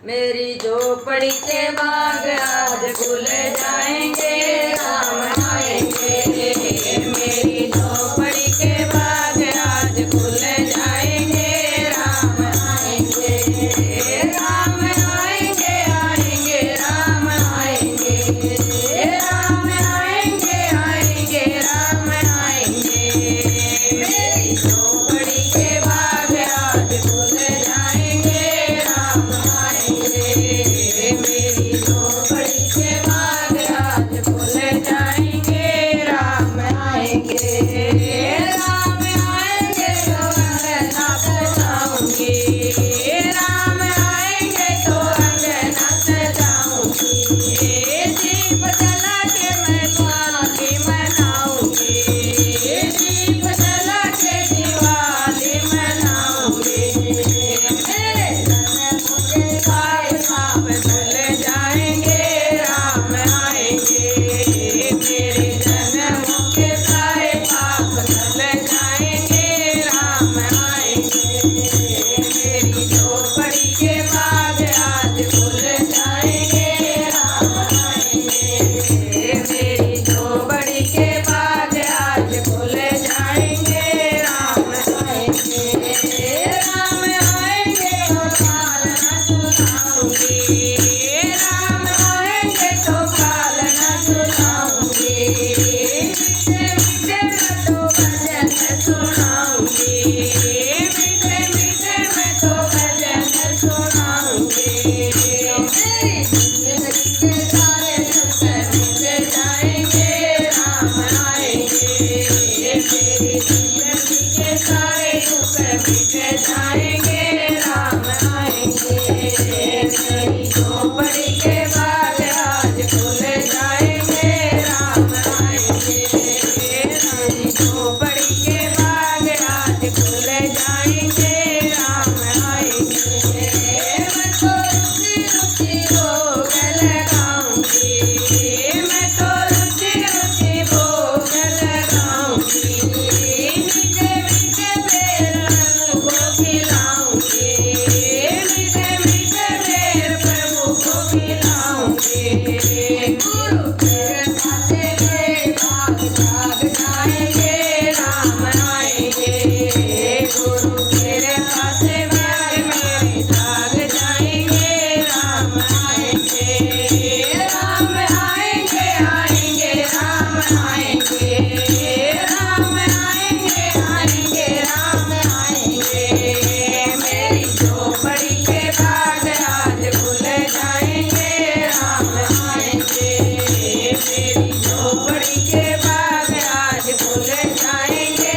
मेरी झोपड़ी के बाग आज खुल जाएंगे, राम आएंगे। मेरी झोपड़ी के बाग आज खुल जाएंगे, राम आएंगे। राम आएंगे, आएंगे, राम आएंगे। राम आएंगे, आएंगे, राम आएंगे। मेरी झोपड़ी के बाग आज खुल जाएंगे, राम आएंगे। मेरी झोपड़ी के बाग आज खुल जाएंगे, राम आएंगे। राम आएंगे तो अंगना सजाऊंगी, राम आएंगे तो अंगना सजाऊंगी। दीप जला के मैं दिवाली मनाऊंगी, दीप जला के दिवाली मनाऊंगी। मेरे जन्म के सारे पाप धुल जाएंगे, राम आएंगे। मेरे जन्म के सारे पाप धुल जाएंगे, राम आएंगे। मेरी झोपड़ी के बाग आज खुल जाएंगे, राम आएंगे। मेरी झोपड़ी के बाग आज खुल जाएंगे, राम आएंगे। राम आएंगे तो पालना सुनाऊंगी, राम आएंगे तो पालना सुनाऊंगी। मीठे मीठे मैं तो भजन सुनाऊंगी, मीठे मीठे मैं तो भजन सुनाऊंगी। मेरी जिंदगी के सारे दुख मिट जाएंगे, राम आएंगे। मेरी जिंदगी के सारे दुख मिट जाएंगे, राम आएंगे। मेरी झोपड़ी के बाग आज खुल जाएंगे, राम आएंगे। मेरी झोपड़ी के बाग आज खुल जाएंगे, राम आएंगे। मैं तो रुचि रुचि भोग लगाऊंगी, मैं तो रुचि रुचि भोग लगाऊंगी। मीठे मीठे बेर प्रभु को खिलाऊंगी, मीठे मीठे बेर प्रभु को खिलाऊंगी। गुरु तेरे पासे मेरे भाग जाग जाएंगे, राम आएंगे। गुरु तेरे पासे मेरे जाग जाएंगे, राम आएंगे। राम आएंगे, आएंगे, राम आएंगे। राम आएंगे, आएंगे, राम आएंगे। मेरी झोपड़ी के बाग आज खुल जाएंगे, राम आएंगे। मेरी झोपड़ी के बाग आज खुल जाएंगे,